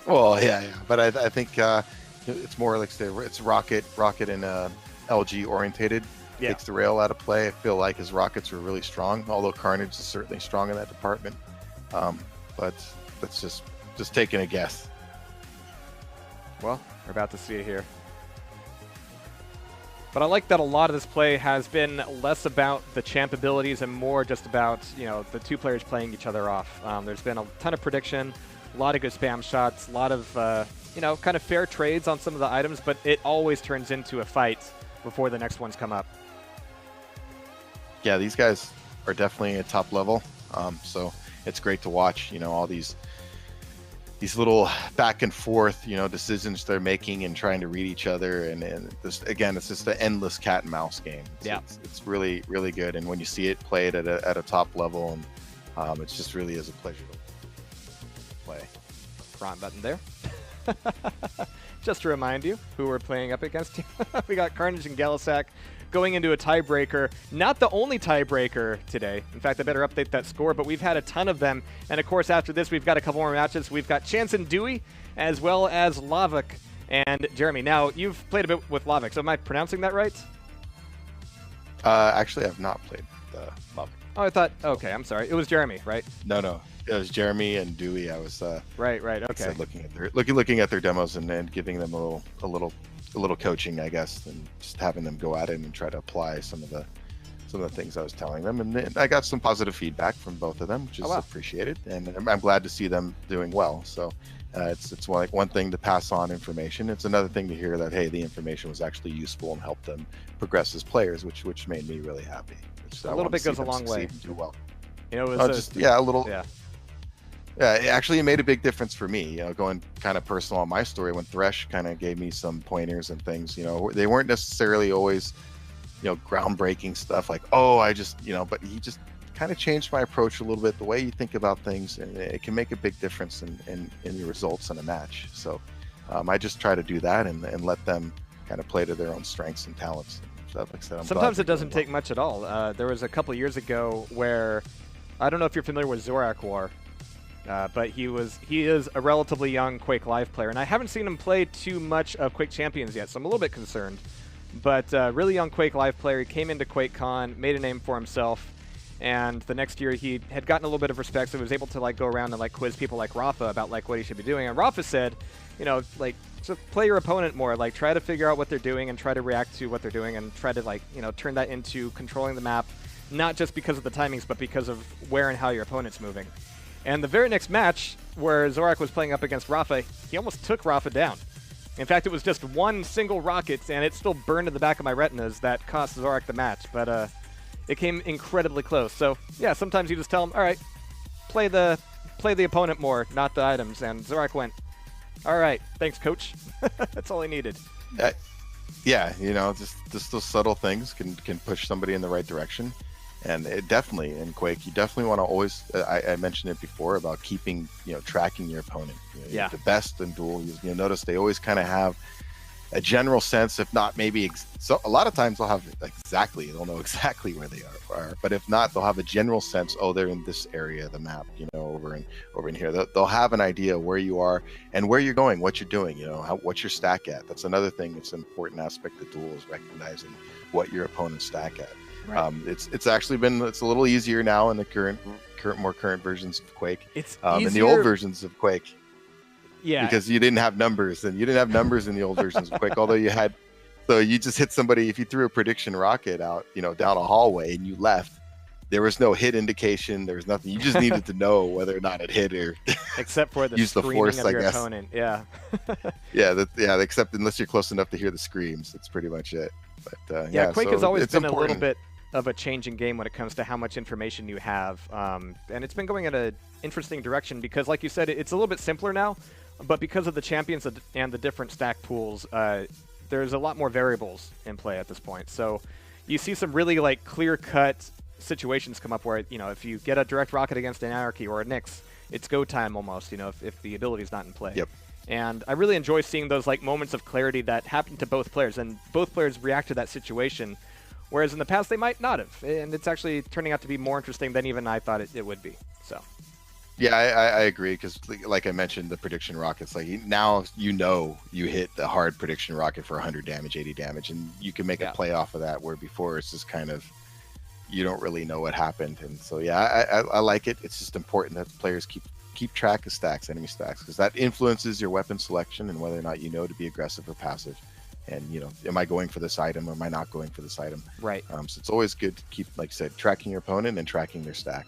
Well, yeah. But I think it's more like it's rocket and LG orientated. Yeah. Takes the rail out of play. I feel like his rockets were really strong, although Carnage is certainly strong in that department. But that's just taking a guess. Well, we're about to see it here. But I like that a lot of this play has been less about the champ abilities and more just about, you know, the two players playing each other off. There's been a ton of prediction, a lot of good spam shots, a lot of, you know, kind of fair trades on some of the items, but it always turns into a fight before the next ones come up. Yeah, these guys are definitely at top level. So it's great to watch, you know, all these little back and forth, you know, decisions they're making and trying to read each other. And this, again, it's just an endless cat and mouse game. It's really, really good. And when you see it played at a top level, and it's just really is a pleasure to play. Wrong button there. Just to remind you who we're playing up against. We got Carnage and gellehsak going into a tiebreaker. Not the only tiebreaker today. In fact, I better update that score, but we've had a ton of them. And of course, after this, we've got a couple more matches. We've got Chance and Dewey, as well as Lavik and Jeremy. Now, you've played a bit with Lavik, so am I pronouncing that right? Actually, I've not played Lavik. Oh, I thought, okay, I'm sorry. It was Jeremy, right? No. It was Jeremy and Dewey. I was right, okay. Looking at their demos and giving them a little coaching, I guess, and just having them go at it and try to apply some of some of the things I was telling them, and then I got some positive feedback from both of them, which is appreciated, and I'm glad to see them doing well. So it's one thing to pass on information. It's another thing to hear that, hey, the information was actually useful and helped them progress as players, which made me really happy. A little bit goes a long way. Do well. You know, it was a little. Yeah. Yeah, it made a big difference for me. You know, going kind of personal on my story, when Thresh kind of gave me some pointers and things. You know, they weren't necessarily always, you know, groundbreaking stuff like, oh, I just, you know, but he just kind of changed my approach a little bit, the way you think about things, and it can make a big difference in your results in a match. So I just try to do that and let them kind of play to their own strengths and talents. So, like I said, sometimes it doesn't take much at all. There was a couple years ago where, I don't know if you're familiar with Zorak War, but he is a relatively young Quake Live player, and I haven't seen him play too much of Quake Champions yet, so I'm a little bit concerned. But really young Quake Live player, he came into QuakeCon, made a name for himself, and the next year he had gotten a little bit of respect, so he was able to like go around and like quiz people like Rafa about like what he should be doing. And Rafa said, you know, like, just play your opponent more, like try to figure out what they're doing and try to react to what they're doing and try to like, you know, turn that into controlling the map, not just because of the timings, but because of where and how your opponent's moving. And the very next match, where Zorak was playing up against Rafa, he almost took Rafa down. In fact, it was just one single rocket, and it still burned in the back of my retinas that cost Zorak the match. But it came incredibly close. So yeah, sometimes you just tell him, all right, play the opponent more, not the items. And Zorak went, all right, thanks, coach. That's all I needed. Yeah, you know, just those subtle things can push somebody in the right direction. And it definitely, in Quake, you definitely want to always, I mentioned it before about keeping, you know, tracking your opponent. You know, yeah. The best in duel, you'll notice they always kind of have a general sense, if not maybe, so a lot of times they'll know exactly where they are. But if not, they'll have a general sense, oh, they're in this area of the map, you know, over in here. They'll have an idea where you are and where you're going, what you're doing, you know, what's your stack at. That's another thing that's an important aspect of duel, is recognizing what your opponent's stack at. Right. It's actually been, it's a little easier now in the more current versions of Quake. It's in the old versions of Quake. Yeah. Because you didn't have numbers, and you didn't have numbers in the old versions of Quake. Although you had, so you just hit somebody. If you threw a prediction rocket out, you know, down a hallway and you left, there was no hit indication. There was nothing. You just needed to know whether or not it hit or except for the use the force, of I your guess. opponent. Yeah. Except unless you're close enough to hear the screams, that's pretty much it. But yeah, Quake has always been important. a little bit of a changing game when it comes to how much information you have, and it's been going in an interesting direction because, like you said, it's a little bit simpler now, but because of the champions and the different stack pools, there's a lot more variables in play at this point. So you see some really like clear-cut situations come up where, you know, if you get a direct rocket against an Anarchy or a Nyx, it's go time almost, you know, if the ability's not in play. Yep. And I really enjoy seeing those like moments of clarity that happen to both players, and both players react to that situation, whereas in the past they might not have. And it's actually turning out to be more interesting than even I thought it would be. So. Yeah, I agree, because like I mentioned, the prediction rockets, like now you know you hit the hard prediction rocket for 100 damage, 80 damage, and you can make a play off of that, where before it's just kind of, you don't really know what happened. And so yeah, I like it. It's just important that players keep track of stacks, enemy stacks, because that influences your weapon selection and whether or not you know to be aggressive or passive. And, you know, am I going for this item or am I not going for this item? Right. So it's always good to keep, like I said, tracking your opponent and tracking their stack.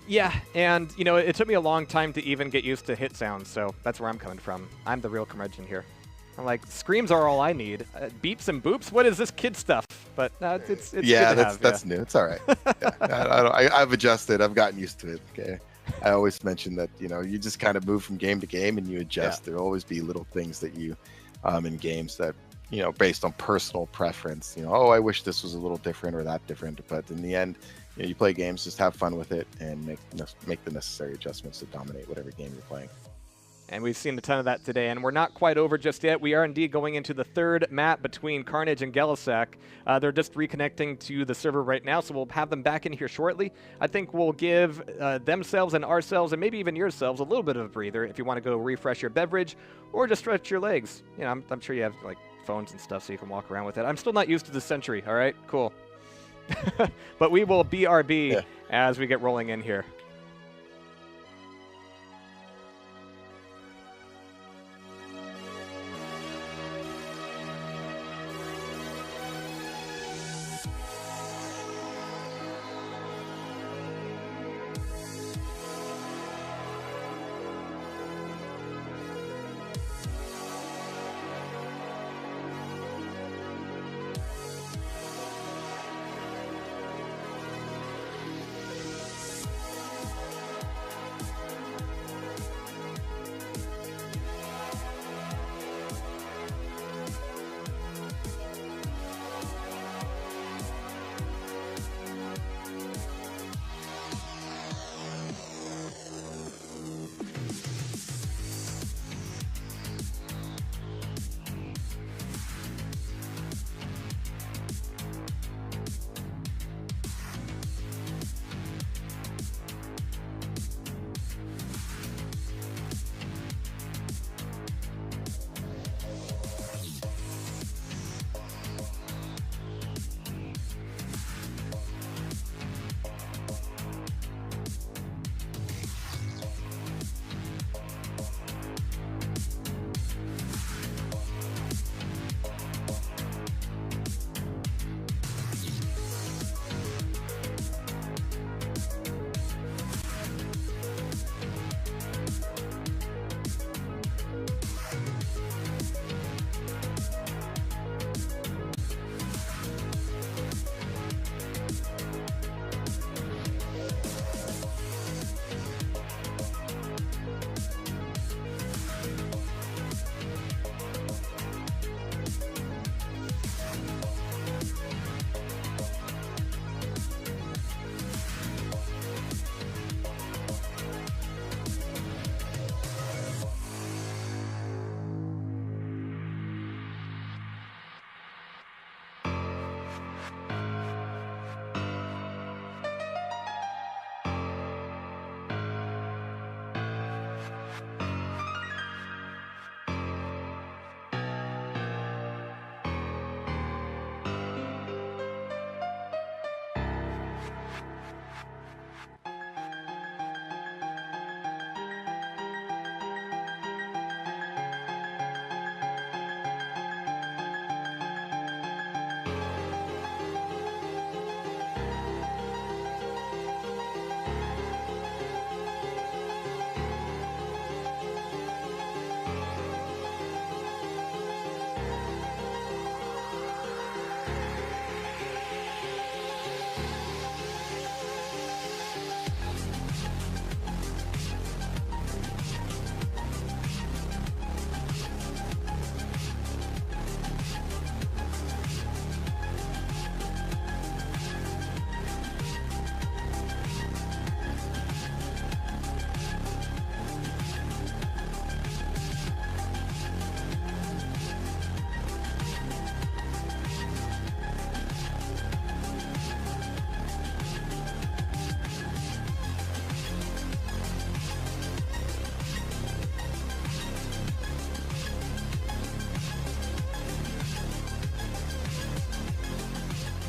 Yeah, and, you know, it took me a long time to even get used to hit sounds, so that's where I'm coming from. I'm the real curmudgeon here. I'm like, screams are all I need. Beeps and boops? What is this kid stuff? But it's yeah, good to that's new. It's all right. Yeah, I've adjusted. I've gotten used to it. Okay. I always mention that, you know, you just kind of move from game to game and you adjust. There'll always be little things that you, in games that, you know, based on personal preference, you know, oh, I wish this was a little different or that different. But in the end, you know, you play games, just have fun with it and make the necessary adjustments to dominate whatever game you're playing. And we've seen a ton of that today, and we're not quite over just yet. We are indeed going into the third map between Carnage and gellehsak. They're just reconnecting to the server right now, so we'll have them back in here shortly. I think we'll give themselves and ourselves, and maybe even yourselves, a little bit of a breather if you want to go refresh your beverage or just stretch your legs. You know, I'm sure you have like phones and stuff so you can walk around with it. I'm still not used to the Sentry, all right? Cool. But we will BRB as we get rolling in here.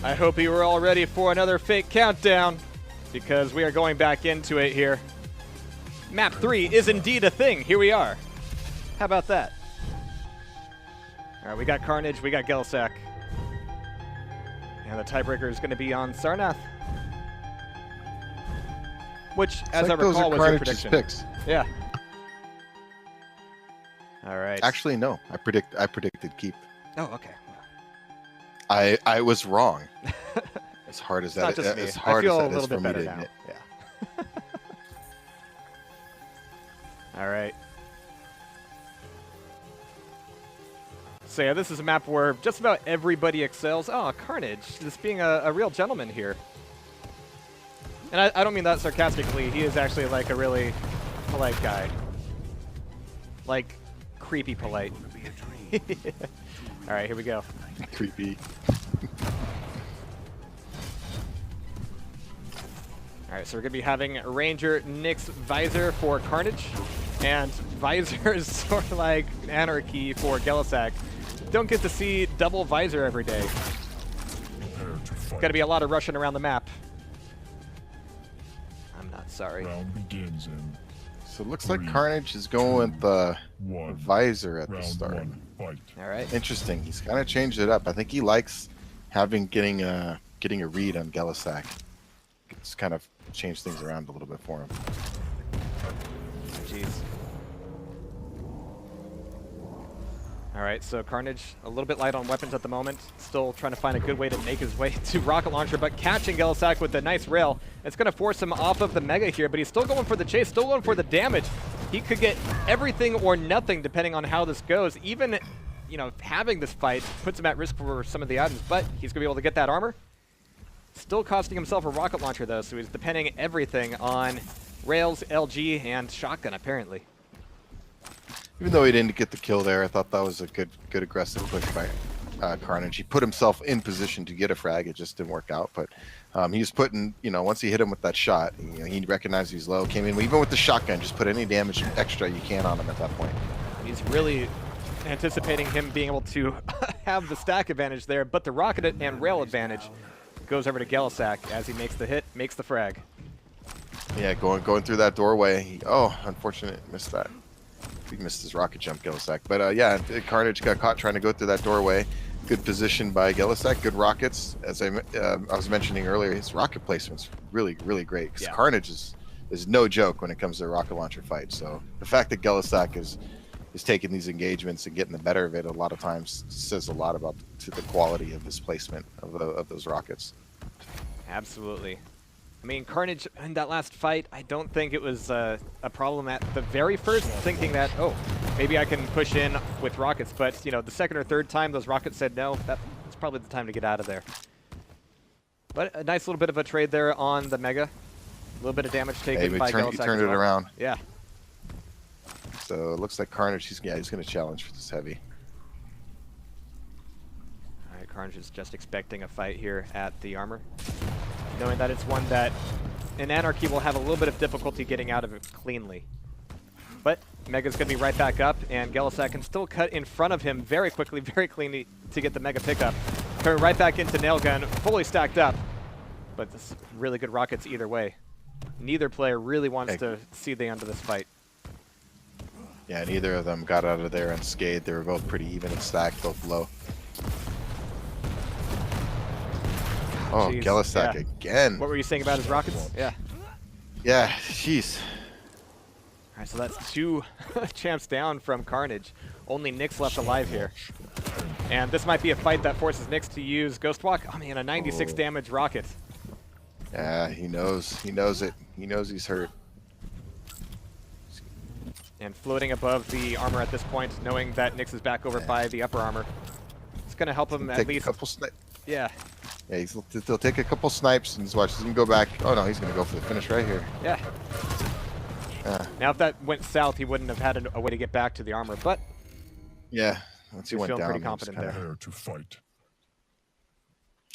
I hope you were all ready for another fake countdown, because we are going back into it here. Map 3 is indeed a thing. Here we are. How about that? All right, we got Carnage, we got Gellehsak. And the tiebreaker is going to be on Sarnath. Which, as I recall, was your prediction. Picks. Yeah. All right. Actually, no. I predicted keep. Oh, okay. I was wrong. As hard as that Not just me. as hard I feel as a that little is for bit me better to now. admit. Yeah. All right. So yeah, this is a map where just about everybody excels. Oh, Carnage, just being a real gentleman here. And I don't mean that sarcastically. He is actually like a really polite guy. Like, creepy polite. All right, here we go. Creepy. All right, so we're going to be having Ranger Nyx Visor for Carnage, and Visor is sort of like Anarchy for Gellehsak. Don't get to see double Visor every day. Got to be a lot of rushing around the map. I'm not sorry. Round begins in So it looks like Carnage is going with the visor at the round start. 1 fight. All right. Interesting. He's kind of changed it up. I think he likes getting a read on Gellehsak. It's kind of changed things around a little bit for him. Jeez. All right, so Carnage a little bit light on weapons at the moment. Still trying to find a good way to make his way to rocket launcher, but catching Gellehsak with a nice rail. It's going to force him off of the Mega here, but he's still going for the chase, still going for the damage. He could get everything or nothing depending on how this goes. Even, you know, having this fight puts him at risk for some of the items, but he's going to be able to get that armor. Still costing himself a rocket launcher though, so he's depending everything on rails, LG, and shotgun apparently. Even though he didn't get the kill there, I thought that was a good aggressive push by Carnage. He put himself in position to get a frag. It just didn't work out, but he was putting, you know, once he hit him with that shot, you know, he recognized he's low, came in, even with the shotgun, just put any damage extra you can on him at that point. He's really anticipating him being able to have the stack advantage there, but the rocket and rail advantage goes over to Gellehsak as he makes the hit, makes the frag. Yeah, going through that doorway. Oh, unfortunate, missed that. He missed his rocket jump, Gellehsak. But yeah, Carnage got caught trying to go through that doorway. Good position by Gellehsak. Good rockets. As I was mentioning earlier, his rocket placement's really great. Because Carnage is no joke when it comes to a rocket launcher fight. So the fact that Gellehsak is taking these engagements and getting the better of it a lot of times says a lot about the quality of his placement of those rockets. Absolutely. I mean, Carnage in that last fight, I don't think it was a problem at the very first, thinking that, oh, maybe I can push in with rockets. But, you know, the second or third time those rockets said no, that's probably the time to get out of there. But a nice little bit of a trade there on the Mega. A little bit of damage taken by Gellehsak. He turned it around. Yeah. So it looks like Carnage, he's going to challenge for this heavy. All right, Carnage is just expecting a fight here at the armor, knowing that it's one that in Anarchy will have a little bit of difficulty getting out of it cleanly. But Mega's going to be right back up, and Gellehsak can still cut in front of him very quickly, very cleanly to get the Mega pickup. Coming right back into Nailgun, fully stacked up. But this really good rockets either way. Neither player really wants to see the end of this fight. Yeah, neither of them got out of there unscathed. They were both pretty even and stacked, both low. Oh, Jeez. Gellehsak again. What were you saying about his rockets? Yeah. Yeah, jeez. All right, so that's 2 champs down from Carnage. Only Nyx left alive here. And this might be a fight that forces Nyx to use Ghost Walk. Oh man, a 96 damage rocket. Yeah, he knows. He knows it. He knows he's hurt. And floating above the armor at this point, knowing that Nyx is back over by the upper armor. It's going to help him at least. A couple yeah. Yeah, he'll take a couple snipes and just watch him go back. Oh no, he's going to go for the finish right here. Yeah. Now if that went south, he wouldn't have had a way to get back to the armor, but yeah, once he went feeling down, pretty confident there. To fight.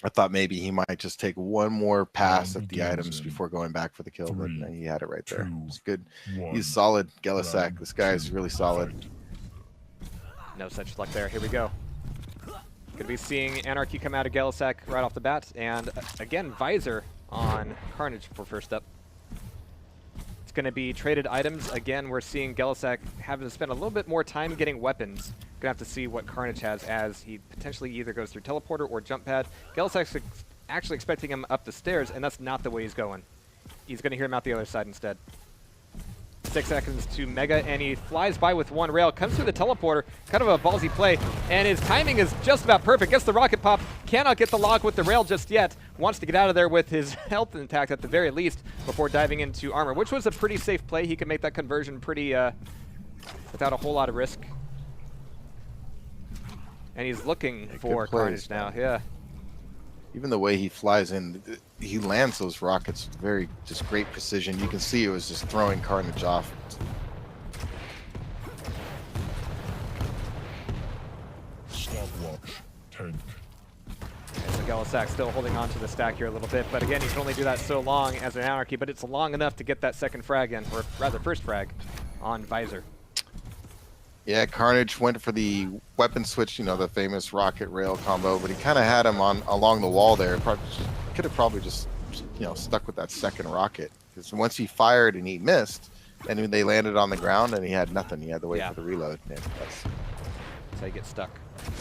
I thought maybe he might just take one more pass at the items before going back for the kill, but no, he had it right there. It's good. He's solid, Gellehsak. This guy is really solid. No such luck there. Here we go. Gonna be seeing Anarchy come out of gellehsak right off the bat, and again, Visor on Carnage for first up. It's gonna be traded items. Again, we're seeing gellehsak having to spend a little bit more time getting weapons. Gonna have to see what Carnage has as he potentially either goes through teleporter or jump pad. gellehsak's actually expecting him up the stairs, and that's not the way he's going. He's gonna hear him out the other side instead. 6 seconds to Mega, and he flies by with one rail, comes through the teleporter, kind of a ballsy play, and his timing is just about perfect. Gets the rocket pop, cannot get the lock with the rail just yet, wants to get out of there with his health intact at the very least before diving into armor, which was a pretty safe play. He could make that conversion pretty, without a whole lot of risk. And he's looking for Carnage now, yeah. Even the way he flies in, he lands those rockets with very just great precision. You can see it was just throwing Carnage off. Stopwatch. Tank. So gellehsak still holding on to the stack here a little bit, but again, he can only do that so long as an Anarchy, but it's long enough to get that second frag in, or rather first frag on Visor. Yeah, Carnage went for the weapon switch, you know, the famous rocket rail combo, but he kind of had him on along the wall there. Could have probably just, you know, stuck with that second rocket. Because once he fired and he missed, and they landed on the ground and he had nothing. He had to wait for the reload. And that's how you get stuck.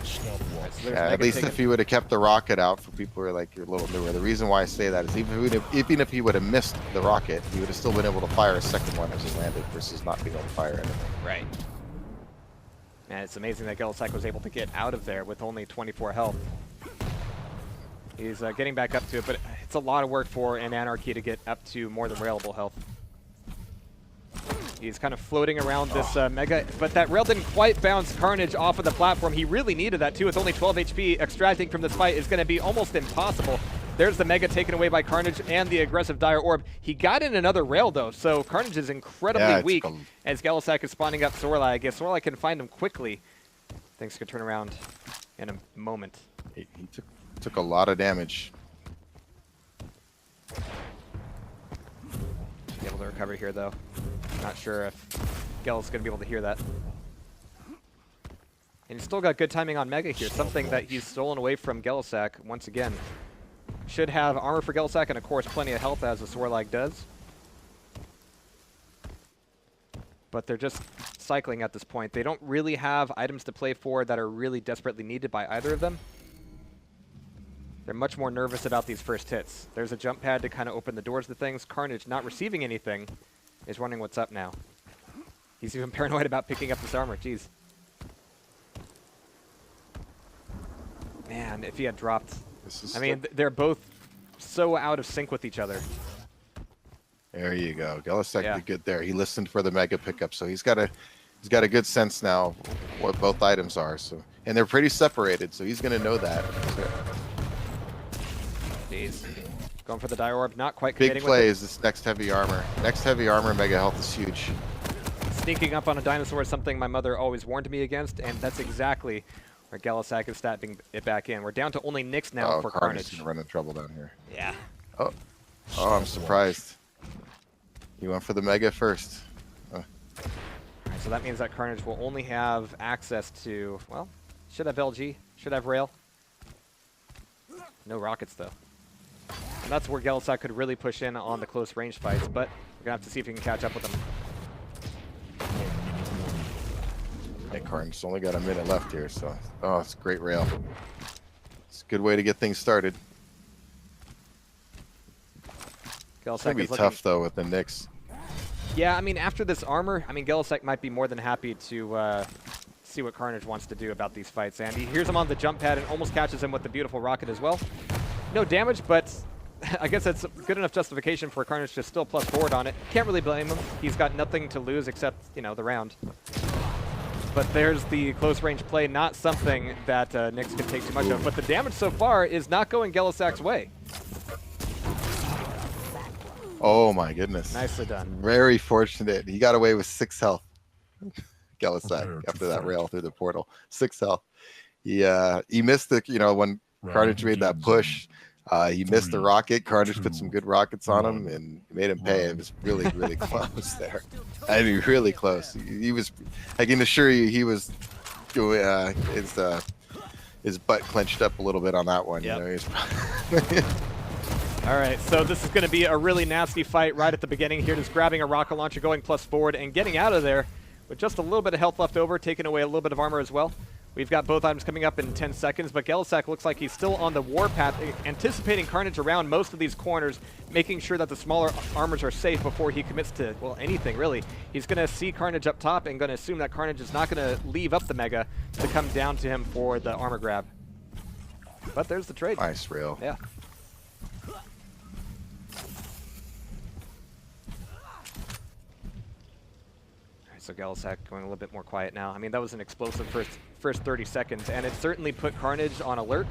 Stopwatch. So yeah, at least if he would have kept the rocket out, for people who are like, you're a little newer. The reason why I say that is even if he would have missed the rocket, he would have still been able to fire a second one as he landed versus not being able to fire anything. Right. And it's amazing that gellehsak was able to get out of there with only 24 health. He's getting back up to it, but it's a lot of work for an Anarchy to get up to more than railable health. He's kind of floating around this Mega, but that rail didn't quite bounce Carnage off of the platform. He really needed that too. With only 12 HP, extracting from this fight is going to be almost impossible. There's the Mega taken away by Carnage and the aggressive Dire Orb. He got in another rail though, so Carnage is incredibly weak as gellehsak is spawning up Sorla. I guess Sorla can find him quickly. Things could turn around in a moment. He took a lot of damage. Be able to recover here though. Not sure if Gell's going to be able to hear that. And he's still got good timing on Mega here, something that he's stolen away from gellehsak once again. Should have armor for gellehsak and of course plenty of health as a Swarlag does. But they're just cycling at this point. They don't really have items to play for that are really desperately needed by either of them. They're much more nervous about these first hits. There's a jump pad to kind of open the doors to things. Carnage, not receiving anything, is running what's up now. He's even paranoid about picking up this armor. Jeez. Man, if he had dropped... I mean, they're both so out of sync with each other. There you go. gellehsak did good there. He listened for the Mega pickup, so he's got a good sense now what both items are. So, and they're pretty separated, so he's going to know that. Jeez. Going for the Dire Orb, not quite committing. Big play is this next heavy armor. Next heavy armor, Mega health is huge. Sneaking up on a dinosaur is something my mother always warned me against, and that's exactly where gellehsak is stabbing it back in. We're down to only Nyx now for Carnage. Gonna run into trouble down here. Yeah. Oh, I'm surprised. He went for the Mega first. Alright, so that means that Carnage will only have access to, well, should have LG, should have rail. No rockets though. And that's where gellehsak could really push in on the close range fights, but we're gonna have to see if he can catch up with them. Hey, Carnage only got a minute left here, so it's a great rail. It's a good way to get things started. It's gonna be tough though with the Nyx. Yeah, I mean after this armor, I mean gellehsak might be more than happy to see what Carnage wants to do about these fights, and he hears him on the jump pad and almost catches him with the beautiful rocket as well. No damage, but I guess that's good enough justification for Carnage to still plus forward on it. Can't really blame him. He's got nothing to lose except, you know, the round. But there's the close range play, not something that Nyx can take too much of. But the damage so far is not going gellehsak's way. Oh my goodness. Nicely done. Very fortunate. He got away with 6 health. gellehsak after that rail through the portal. 6 health. He missed the, you know, when Carnage made that push, he missed the rocket. Carnage put some good rockets on him and made him pay. It was really, really close there. I mean, really close. He was, I can assure you, he was doing his butt clenched up a little bit on that one. Yep. You know, he's All right, so this is going to be a really nasty fight right at the beginning here. Just grabbing a rocket launcher, going plus forward, and getting out of there with just a little bit of health left over, taking away a little bit of armor as well. We've got both items coming up in 10 seconds, but gellehsak looks like he's still on the warpath, anticipating carnage around most of these corners, making sure that the smaller armors are safe before he commits to, well, anything, really. He's going to see carnage up top and going to assume that carnage is not going to leave up the mega to come down to him for the armor grab. But there's the trade. nice rail. Yeah. So gellehsak going a little bit more quiet now. I mean, that was an explosive first 30 seconds, and it certainly put Carnage on alert.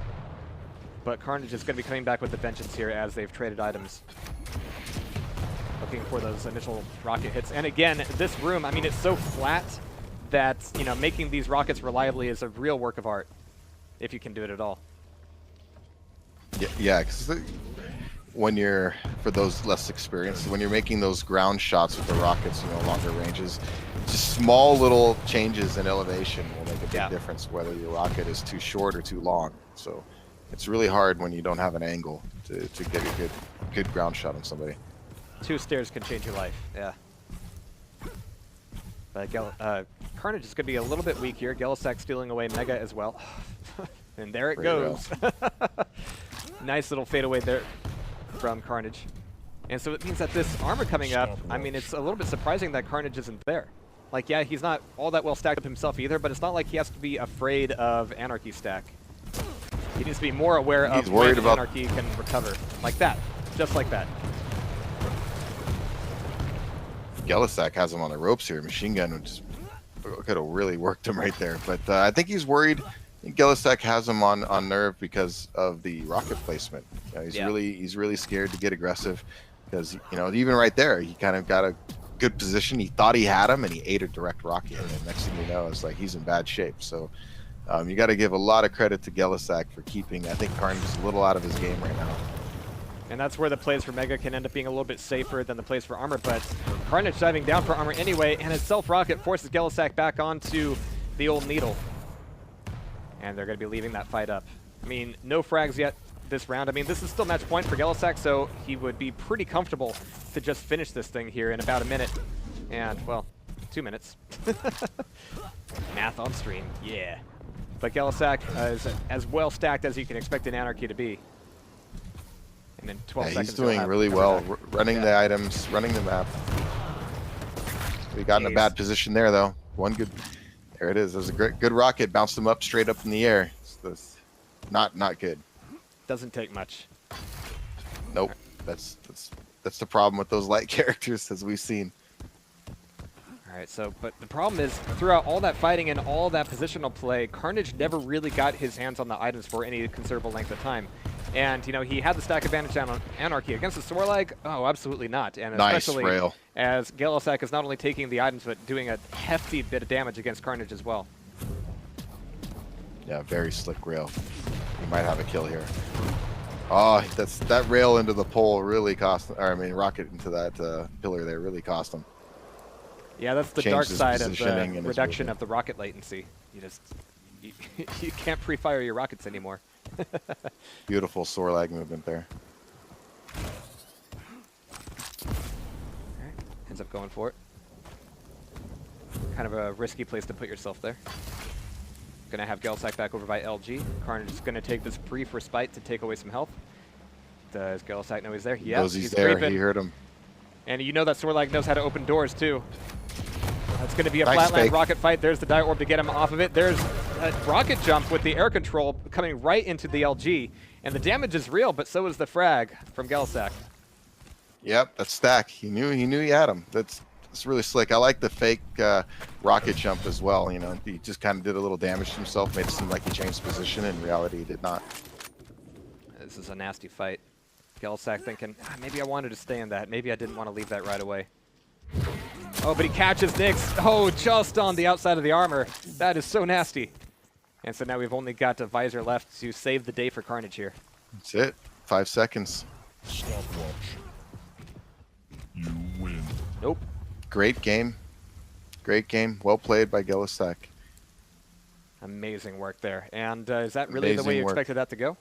But Carnage is going to be coming back with the vengeance here as they've traded items. Looking for those initial rocket hits. And again, this room, I mean, it's so flat that, you know, making these rockets reliably is a real work of art, if you can do it at all. Yeah, because when you're, for those less experienced, when you're making those ground shots with the rockets, you know, longer ranges, just small little changes in elevation will make a big difference whether your rocket is too short or too long. So it's really hard when you don't have an angle to get a good ground shot on somebody. 2 stairs can change your life, yeah. But Carnage is going to be a little bit weak here. gellehsak stealing away Mega as well. And there it goes. Nice little fadeaway there from Carnage. And so it means that this armor coming up, I mean, it's a little bit surprising that Carnage isn't there. Like, yeah, he's not all that well stacked up himself either, but it's not like he has to be afraid of Anarchy stack. He needs to be more aware of when Anarchy can recover. Like that. Just like that. gellehsak has him on the ropes here. Machine gun could have really worked him right there. But I think he's worried. I think gellehsak has him on nerve because of the rocket placement. You know, he's really scared to get aggressive because, you know, even right there, he kind of got a good position. He thought he had him, and he ate a direct rocket. And then next thing you know, it's like he's in bad shape. So you got to give a lot of credit to gellehsak for keeping, I think, Carnage is a little out of his game right now. And that's where the plays for Mega can end up being a little bit safer than the plays for armor. But Carnage diving down for armor anyway, and his self-rocket forces gellehsak back onto the old needle. And they're going to be leaving that fight up. I mean, no frags yet this round. I mean, this is still match point for gellehsak, so he would be pretty comfortable to just finish this thing here in about a minute. And, well, 2 minutes. Math on stream, yeah. But gellehsak is as well stacked as you can expect an Anarchy to be. And in 12 seconds, he's doing really well, running the items, running the map. We got in a bad position there, though. One good... There it is. There's a good rocket. Bounced him up straight up in the air. It's not good. Doesn't take much. Nope. That's the problem with those light characters, as we've seen. All right. So, but the problem is throughout all that fighting and all that positional play, Carnage never really got his hands on the items for any considerable length of time. And, you know, he had the stack advantage on Anarchy. Against the Sorlag, oh, absolutely not. And especially as gellehsak is not only taking the items, but doing a hefty bit of damage against Carnage as well. Yeah, very slick rail. He might have a kill here. Oh, that rail into the pole really cost, or I mean, rocket into that pillar there really cost him. Yeah, that's the dark side of the reduction of the rocket latency. You can't pre-fire your rockets anymore. Beautiful Sorlag movement there. Alright, ends up going for it. Kind of a risky place to put yourself there. Gonna have gellehsak back over by LG. Carnage is gonna take this brief respite to take away some health. Does gellehsak know he's there? Yeah, he's there. Creeping. He heard him. And you know that Sorlag knows how to open doors too. That's going to be a flatland rocket fight. There's the die orb to get him off of it. There's a rocket jump with the air control coming right into the LG. And the damage is real, but so is the frag from gellehsak. Yep, that's stack. He knew he had him. That's really slick. I like the fake rocket jump as well. You know, he just kind of did a little damage to himself, made it seem like he changed position. In reality, he did not. This is a nasty fight. gellehsak thinking, maybe I wanted to stay in that. Maybe I didn't want to leave that right away. Oh, but he catches Nyx. Oh, just on the outside of the armor. That is so nasty. And so now we've only got a visor left to save the day for Carnage here. That's it. 5 seconds. Stopwatch. You win. Nope. Great game. Great game. Well played by gellehsak. Amazing work there. And is that really the way Amazing you work. expected that to go?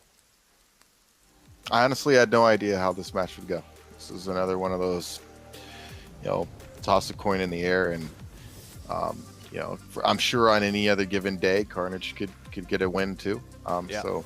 I honestly had no idea how this match would go. This is another one of those, you know, toss a coin in the air, and you know, I'm sure on any other given day, Carnage could get a win too. Yeah. So